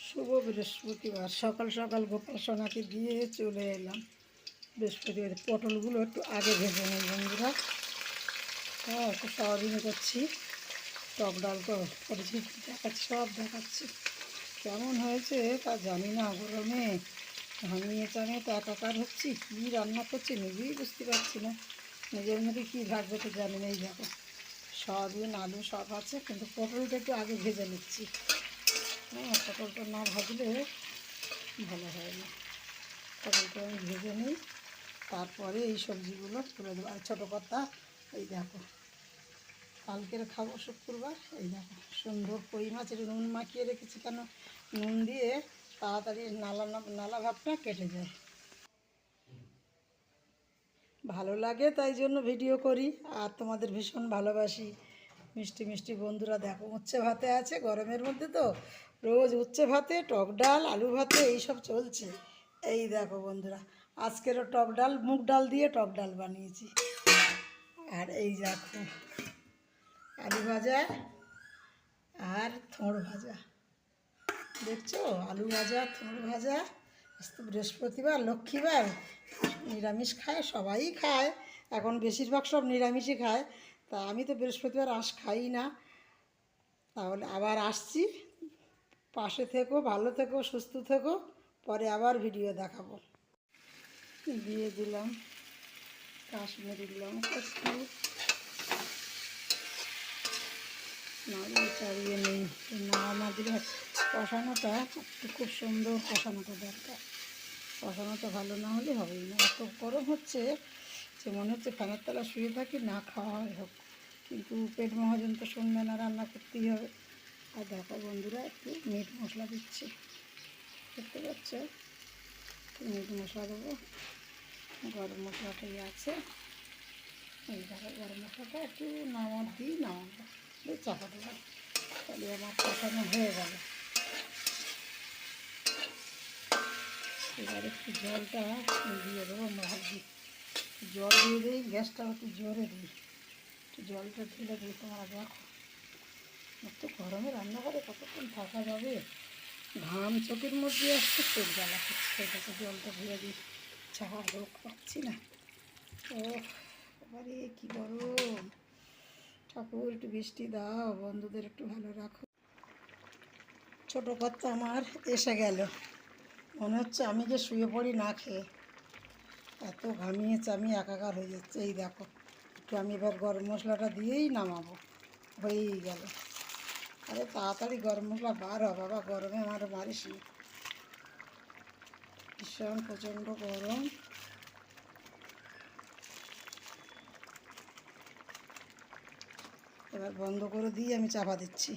শুভ বৃহস্পতিবার সকাল সকাল গোপাল সোনাকে দিয়ে চলে এলাম। বৃহস্পতিবার পটলগুলো একটু আগে ভেজে নিই বন্ধুরা। হ্যাঁ, একটু সারাদিন করছি, টক ডাল করেছি, দেখাচ্ছি, সব দেখাচ্ছি। কেমন হয়েছে তা জানি না, গরমে ঘামিয়ে চামিয়ে তো একাকার হচ্ছি। কী রান্না করছি নিজেই বুঝতে পারছি না, নিজের মধ্যে কী ভাববে তো জানি না। এই দেখো, সয়াবিন আলু সব আছে, কিন্তু পটলটা একটু আগে ভেজে নিচ্ছি। হ্যাঁ, পটলটা না ভাজলে ভালো হয় না। পটলটা আমি ভেজে নিই, তারপরে এই সবজিগুলো তুলে দেবো। আর ছোটো কথা, এই দেখো, কালকের খাবো শুক্রবার। এই দেখো সুন্দর কই মাছ, এটা নুন মাখিয়ে রেখেছি, কেন নুন দিয়ে তাড়াতাড়ি নালা নালা ভাবটা কেটে যায়, ভালো লাগে, তাই জন্য ভিডিও করি। আর তোমাদের ভীষণ ভালোবাসি, মিষ্টি মিষ্টি বন্ধুরা। দেখো উচ্ছে ভাতে আছে, গরমের মধ্যে তো রোজ উচ্ছে ভাতে, টক ডাল, আলু ভাতে এইসব চলছে। এই দেখো বন্ধুরা, আজকেরও টক ডাল, মুগ ডাল দিয়ে টক ডাল বানিয়েছি। আর এই দেখো আলু ভাজা আর থোড় ভাজা, দেখছো, আলু ভাজা, থোড় ভাজা। আজ তো বৃহস্পতিবার, লক্ষ্মীবার, নিরামিষ খায়, সবাই খায় এখন, বেশিরভাগ সব নিরামিষই খায়। তা আমি তো বৃহস্পতিবার আঁশ খাই না। তাহলে আবার আসছি, পাশে থেকো, ভালো থেকো, সুস্থ থেকো, পরে আবার ভিডিও দেখাবো। দিয়ে দিলাম কাশ্মীরি লঙ্কা, নাড়িয়ে চাড়িয়ে নিই। নাড়া না দিলে কষানোটা একটু খুব সুন্দর কষানোটা দরকার, কষানোটা ভালো না হলে হবেই না। এত গরম হচ্ছে যে মনে হচ্ছে ফ্যানের তলা শুয়ে থাকি, না খাওয়া হয় হোক, কিন্তু পেট মহাজন তো শুনবে না, রান্না করতেই হবে। আর দেখো বন্ধুরা, একটু মিট মশলা দিচ্ছি, দেখতে পাচ্ছ, একটু মিট মশলা দেবো। গরম মশলাটাই আছে, এই দেখো গরম মশলাটা একটু নামাবো, চাপা দেবো, তাহলে আমার কষানো হয়ে গেল। এবার একটু জলটা দিয়ে দেবো, ভাবছি জল দিয়ে দিই, গ্যাসটা একটু জোরে দিই, একটু জলটা ঢেলে দিই। তোমরা দেখো, একটু গরমে রান্না করে কতক্ষণ থাকা যাবে, ঘাম চোখের মধ্যে আসছে, পেট জ্বালা করছে। দেখো জলটা ঢেলে দিই, ছাড়া রোগ পাচ্ছি না। ও এবারে কী গরম, ঠাকুর একটু বৃষ্টি দাও, বন্ধুদের একটু ভালো রাখো। ছোটো কর্তা আমার এসে গেল, মনে হচ্ছে আমি যে শুয়ে পড়ি না খেয়ে, এত ঘামিয়ে চামিয়ে একাকার হয়ে যাচ্ছে। এই দেখো, একটু আমি এবার গরম মশলাটা দিয়েই নামাবো, হয়েই গেল। আরে তাড়াতাড়ি গরম মশলা বার হ বাবা, গরমে আমার মারিস না, ভীষণ প্রচণ্ড গরম। এবার বন্ধ করে দিয়ে আমি চাপা দিচ্ছি।